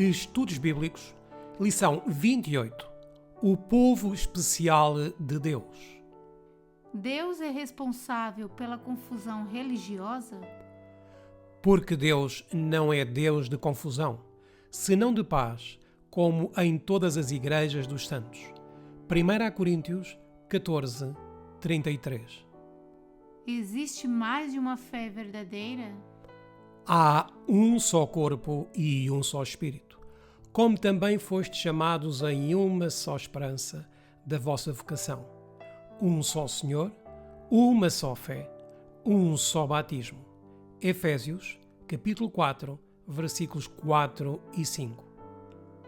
Estudos Bíblicos, lição 28. O povo especial de Deus. Deus é responsável pela confusão religiosa? Porque Deus não é Deus de confusão, senão de paz, como em todas as igrejas dos santos. 1 Coríntios 14, 33. Existe mais de uma fé verdadeira? Há um só corpo e um só Espírito, como também fostes chamados em uma só esperança da vossa vocação. Um só Senhor, uma só fé, um só batismo. Efésios, capítulo 4, versículos 4 e 5.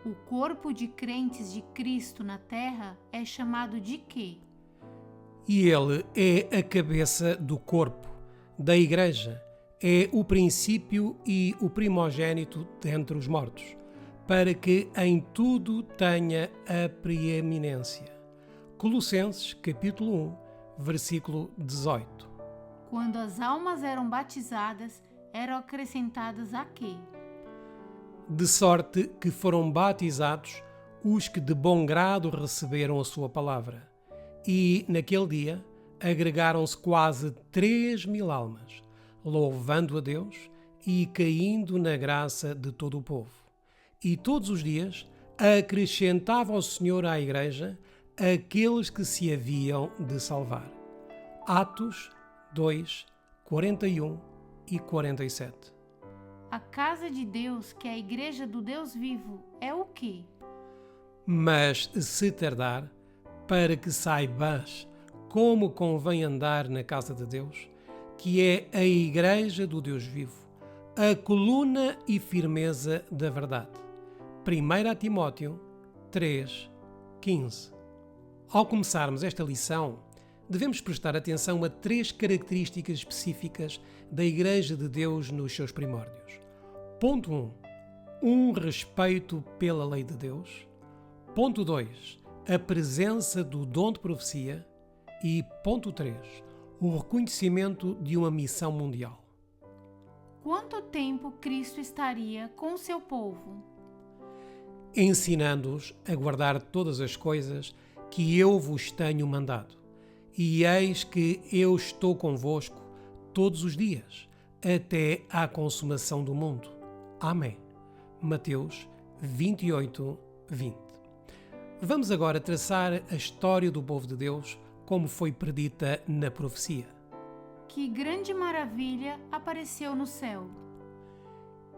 O corpo de crentes de Cristo na terra é chamado de quê? E ele é a cabeça do corpo, da Igreja, é o princípio e o primogênito dentre os mortos, para que em tudo tenha a preeminência. Colossenses, capítulo 1, versículo 18. Quando as almas eram batizadas, eram acrescentadas a quê? De sorte que foram batizados os que de bom grado receberam a sua palavra. E, naquele dia, agregaram-se quase 3.000 almas, louvando a Deus e caindo na graça de todo o povo. E todos os dias acrescentava o Senhor à Igreja aqueles que se haviam de salvar. Atos 2, 41 e 47. A casa de Deus, que é a igreja do Deus vivo, é o quê? Mas se tardar, para que saibas como convém andar na casa de Deus, que é a igreja do Deus vivo, a coluna e firmeza da verdade. 1 Timóteo 3, 15. Ao começarmos esta lição, devemos prestar atenção a 3 características específicas da Igreja de Deus nos seus primórdios. Ponto 1. Um respeito pela lei de Deus. Ponto 2. A presença do dom de profecia. E ponto 3. O reconhecimento de uma missão mundial. Quanto tempo Cristo estaria com o seu povo? Ensinando-os a guardar todas as coisas que eu vos tenho mandado. E eis que eu estou convosco todos os dias, até à consumação do mundo. Amém. Mateus 28, 20. Vamos agora traçar a história do povo de Deus como foi predita na profecia. Que grande maravilha apareceu no céu!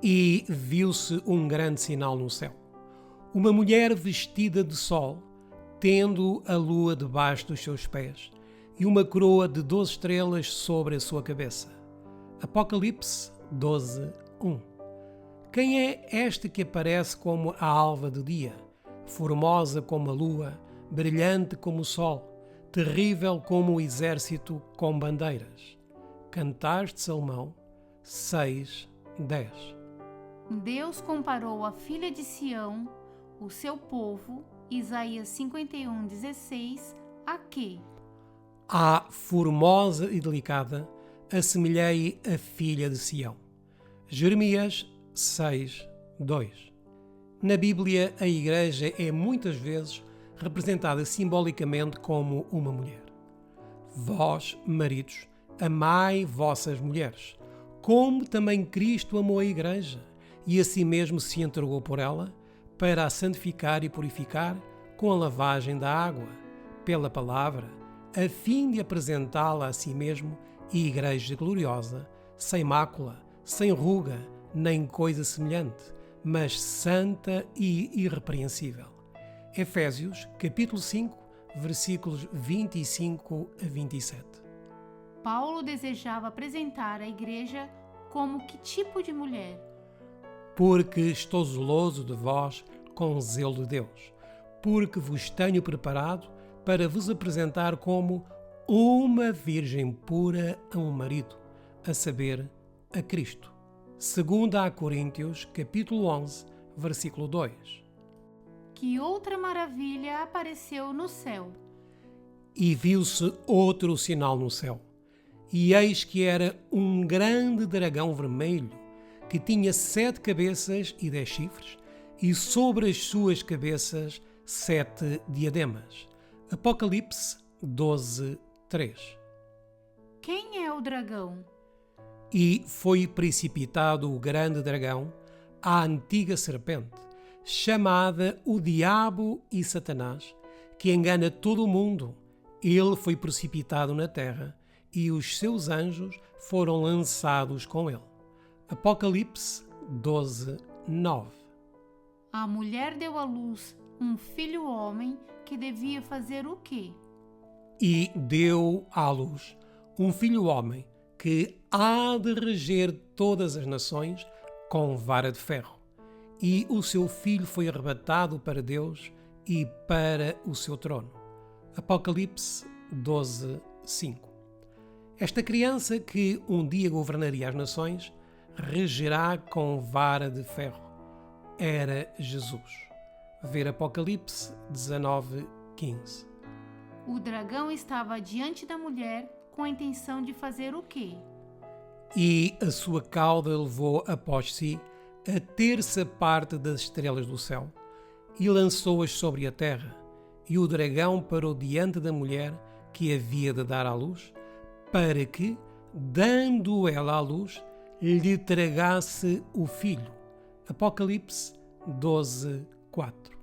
E viu-se um grande sinal no céu. Uma mulher vestida de sol, tendo a lua debaixo dos seus pés, e uma coroa de 12 estrelas sobre a sua cabeça. Apocalipse 12, 1. Quem é esta que aparece como a alva do dia, formosa como a lua, brilhante como o sol, terrível como o exército com bandeiras? Cantares de Salomão 6, 10. Deus comparou a filha de Sião, o seu povo, Isaías 51, 16, a quê? À formosa e delicada assemelhei a filha de Sião. Jeremias 6, 2. Na Bíblia, a Igreja é muitas vezes representada simbolicamente como uma mulher. Vós, maridos, amai vossas mulheres, como também Cristo amou a Igreja e a si mesmo se entregou por ela, para a santificar e purificar com a lavagem da água, pela palavra, a fim de apresentá-la a si mesmo, Igreja gloriosa, sem mácula, sem ruga, nem coisa semelhante, mas santa e irrepreensível. Efésios, capítulo 5, versículos 25 a 27. Paulo desejava apresentar a igreja como que tipo de mulher? Porque estou zeloso de vós com zelo de Deus, porque vos tenho preparado para vos apresentar como uma virgem pura a um marido, a saber, a Cristo. 2 Coríntios, capítulo 11, versículo 2. Que outra maravilha apareceu no céu? E viu-se outro sinal no céu, e eis que era um grande dragão vermelho, que tinha 7 cabeças e 10 chifres, e sobre as suas cabeças 7 diademas. Apocalipse 12:3. Quem é o dragão? E foi precipitado o grande dragão, a antiga serpente, chamada o Diabo e Satanás, que engana todo o mundo. Ele foi precipitado na terra e os seus anjos foram lançados com ele. Apocalipse 12:9. A mulher deu à luz um filho homem que devia fazer o quê? E deu à luz um filho homem que há de reger todas as nações com vara de ferro. E o seu filho foi arrebatado para Deus e para o seu trono. Apocalipse 12:5. Esta criança que um dia governaria as nações regerá com vara de ferro. Era Jesus. Ver Apocalipse 19:15. O dragão estava diante da mulher com a intenção de fazer o quê? E a sua cauda levou após si a terça parte das estrelas do céu e lançou-as sobre a terra. E o dragão parou diante da mulher que havia de dar à luz, para que, dando ela à luz, lhe tragasse o filho. Apocalipse 12:4.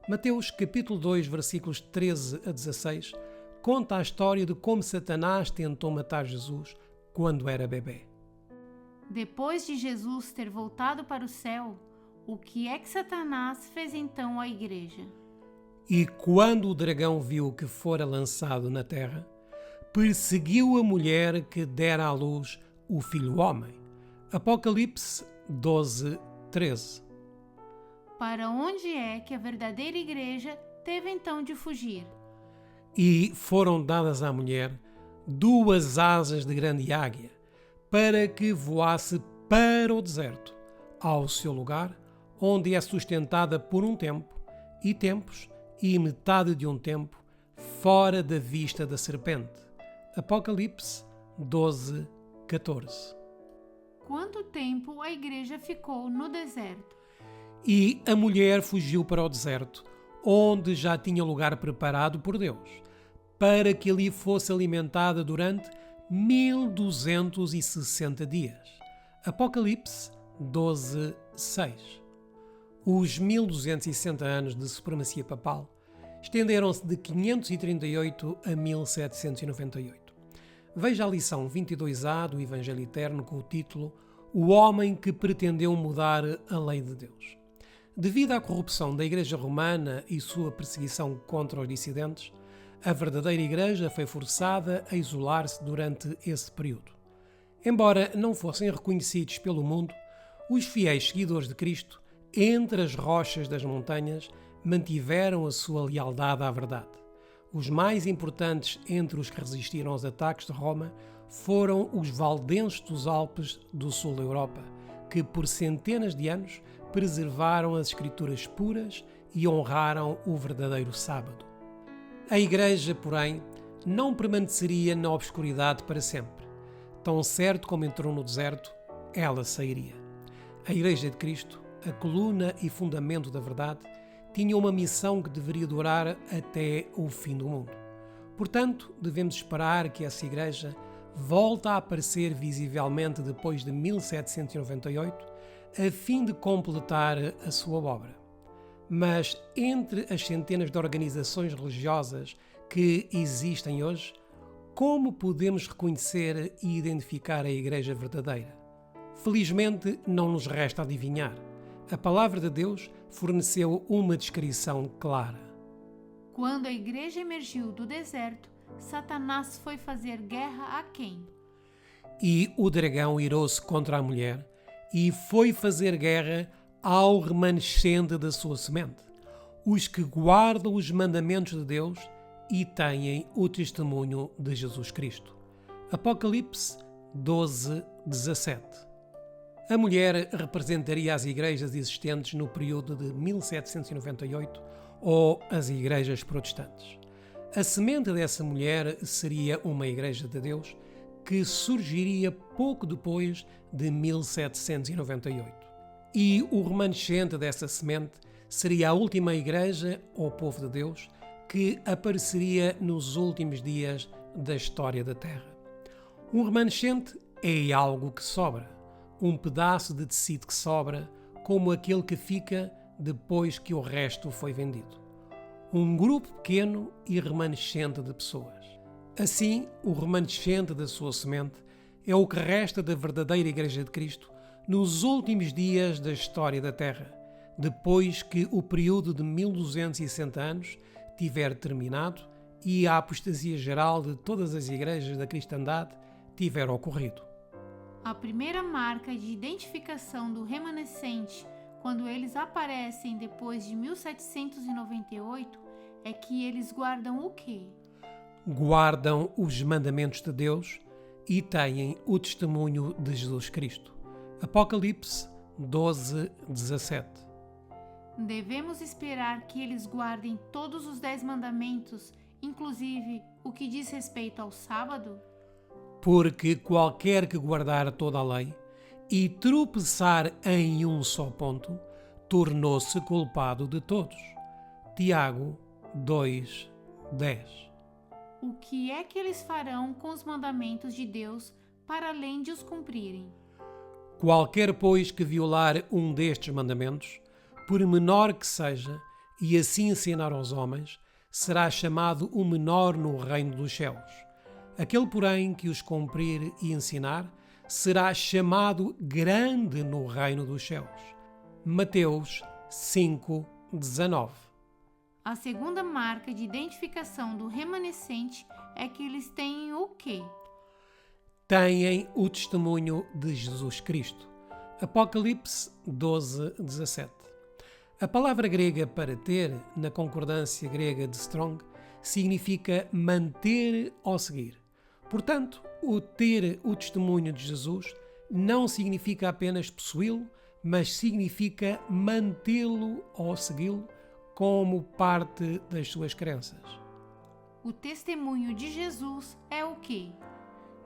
Mateus capítulo 2, versículos 13-16, conta a história de como Satanás tentou matar Jesus quando era bebê. Depois de Jesus ter voltado para o céu, o que é que Satanás fez então à igreja? E quando o dragão viu que fora lançado na terra, perseguiu a mulher que dera à luz o filho homem. Apocalipse 12:13. Para onde é que a verdadeira igreja teve então de fugir? E foram dadas à mulher 2 asas de grande águia, para que voasse para o deserto, ao seu lugar, onde é sustentada por um tempo, e tempos, e metade de um tempo, fora da vista da serpente. Apocalipse 12:14. Quanto tempo a igreja ficou no deserto? E a mulher fugiu para o deserto, onde já tinha lugar preparado por Deus, para que ali fosse alimentada durante 1260 dias. Apocalipse 12:6. Os 1260 anos de supremacia papal estenderam-se de 538 a 1798. Veja a lição 22A do Evangelho Eterno com o título O Homem que Pretendeu Mudar a Lei de Deus. Devido à corrupção da Igreja Romana e sua perseguição contra os dissidentes, a verdadeira Igreja foi forçada a isolar-se durante esse período. Embora não fossem reconhecidos pelo mundo, os fiéis seguidores de Cristo, entre as rochas das montanhas, mantiveram a sua lealdade à verdade. Os mais importantes entre os que resistiram aos ataques de Roma foram os valdenses dos Alpes do sul da Europa, que por centenas de anos preservaram as Escrituras puras e honraram o verdadeiro sábado. A Igreja, porém, não permaneceria na obscuridade para sempre. Tão certo como entrou no deserto, ela sairia. A Igreja de Cristo, a coluna e fundamento da verdade, tinha uma missão que deveria durar até o fim do mundo. Portanto, devemos esperar que essa Igreja volte a aparecer visivelmente depois de 1798, a fim de completar a sua obra. Mas entre as centenas de organizações religiosas que existem hoje, como podemos reconhecer e identificar a Igreja verdadeira? Felizmente, não nos resta adivinhar. A palavra de Deus forneceu uma descrição clara. Quando a igreja emergiu do deserto, Satanás foi fazer guerra a quem? E o dragão irou-se contra a mulher e foi fazer guerra ao remanescente da sua semente, os que guardam os mandamentos de Deus e têm o testemunho de Jesus Cristo. Apocalipse 12:17. A mulher representaria as igrejas existentes no período de 1798 ou as igrejas protestantes. A semente dessa mulher seria uma igreja de Deus que surgiria pouco depois de 1798. e o remanescente dessa semente seria a última igreja ou povo de Deus que apareceria nos últimos dias da história da Terra. Um remanescente é algo que sobra, um pedaço de tecido que sobra, como aquele que fica depois que o resto foi vendido. Um grupo pequeno e remanescente de pessoas. Assim, o remanescente da sua semente é o que resta da verdadeira Igreja de Cristo nos últimos dias da história da Terra, depois que o período de 1260 anos tiver terminado e a apostasia geral de todas as igrejas da cristandade tiver ocorrido. A primeira marca de identificação do remanescente, quando eles aparecem depois de 1798, é que eles guardam o quê? Guardam os mandamentos de Deus e têm o testemunho de Jesus Cristo. Apocalipse 12:17. Devemos esperar que eles guardem todos os 10 mandamentos, inclusive o que diz respeito ao sábado? Porque qualquer que guardar toda a lei e tropeçar em um só ponto, tornou-se culpado de todos. Tiago 2:10. O que é que eles farão com os mandamentos de Deus para além de os cumprirem? Qualquer, pois, que violar um destes mandamentos, por menor que seja, e assim ensinar aos homens, será chamado o menor no reino dos céus. Aquele, porém, que os cumprir e ensinar, será chamado grande no reino dos céus. Mateus 5:19. A segunda marca de identificação do remanescente é que eles têm o quê? Têm o testemunho de Jesus Cristo. Apocalipse 12:17. A palavra grega para ter, na concordância grega de Strong, significa manter ou seguir. Portanto, o ter o testemunho de Jesus não significa apenas possuí-lo, mas significa mantê-lo ou segui-lo como parte das suas crenças. O testemunho de Jesus é o quê?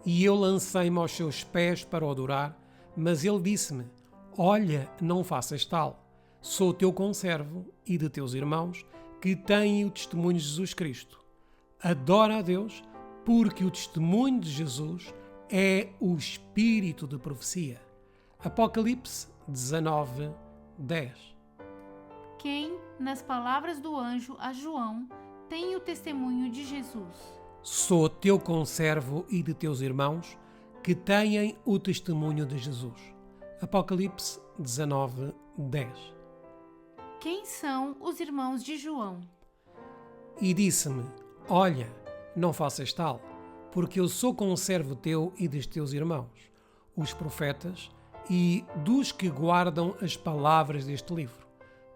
E eu lancei-me aos seus pés para o adorar, mas ele disse-me: Olha, não faças tal. Sou teu conservo e de teus irmãos que têm o testemunho de Jesus Cristo. Adora a Deus, porque o testemunho de Jesus é o espírito de profecia. Apocalipse 19:10. Quem, nas palavras do anjo a João, tem o testemunho de Jesus? Sou teu conservo e de teus irmãos que têm o testemunho de Jesus. Apocalipse 19:10. Quem são os irmãos de João? E disse-me: Olha, não faças tal, porque eu sou conservo teu e dos teus irmãos, os profetas, e dos que guardam as palavras deste livro.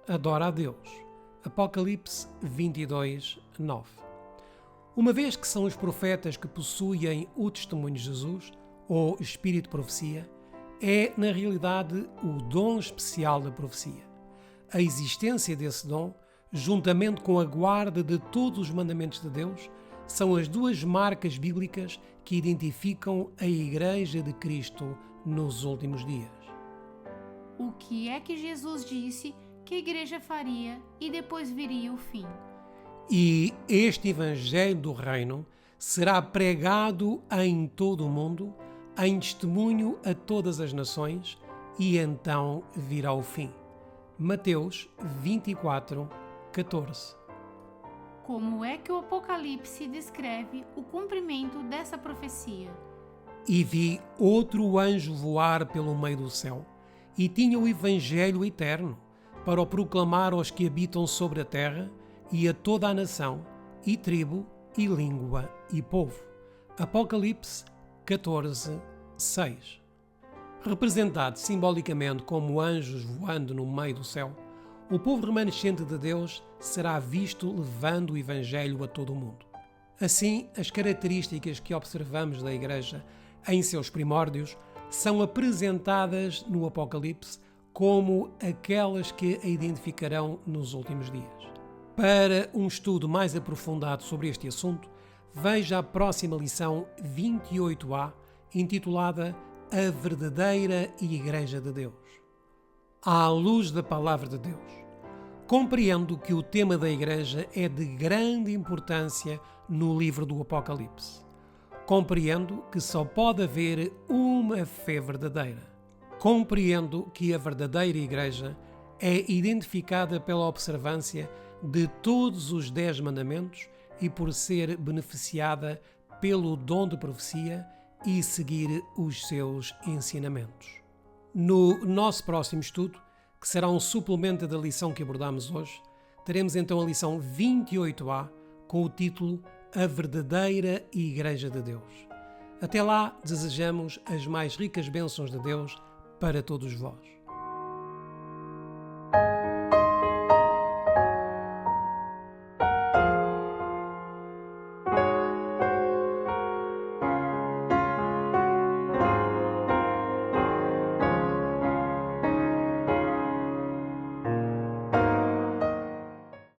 Adora a Deus. Apocalipse 22:9. Uma vez que são os profetas que possuem o testemunho de Jesus, ou espírito de profecia, é, na realidade, o dom especial da profecia. A existência desse dom, juntamente com a guarda de todos os mandamentos de Deus, são as duas marcas bíblicas que identificam a Igreja de Cristo nos últimos dias. O que é que Jesus disse que a igreja faria e depois viria o fim? E este Evangelho do Reino será pregado em todo o mundo, em testemunho a todas as nações, e então virá o fim. Mateus 24:14. Como é que o Apocalipse descreve o cumprimento dessa profecia? E vi outro anjo voar pelo meio do céu, e tinha o Evangelho eterno, para o proclamar aos que habitam sobre a terra, e a toda a nação, e tribo, e língua, e povo. Apocalipse 14:6. Representado simbolicamente como anjos voando no meio do céu, o povo remanescente de Deus será visto levando o Evangelho a todo o mundo. Assim, as características que observamos da Igreja em seus primórdios são apresentadas no Apocalipse como aquelas que a identificarão nos últimos dias. Para um estudo mais aprofundado sobre este assunto, veja a próxima lição 28A, intitulada A Verdadeira Igreja de Deus. à luz da Palavra de Deus. Compreendo que o tema da Igreja é de grande importância no livro do Apocalipse. Compreendo que só pode haver uma fé verdadeira. Compreendo que a verdadeira Igreja é identificada pela observância de todos os 10 mandamentos e por ser beneficiada pelo dom de profecia e seguir os seus ensinamentos. No nosso próximo estudo, que será um suplemento da lição que abordamos hoje, teremos então a lição 28A com o título A Verdadeira Igreja de Deus. Até lá, desejamos as mais ricas bênçãos de Deus para todos vós.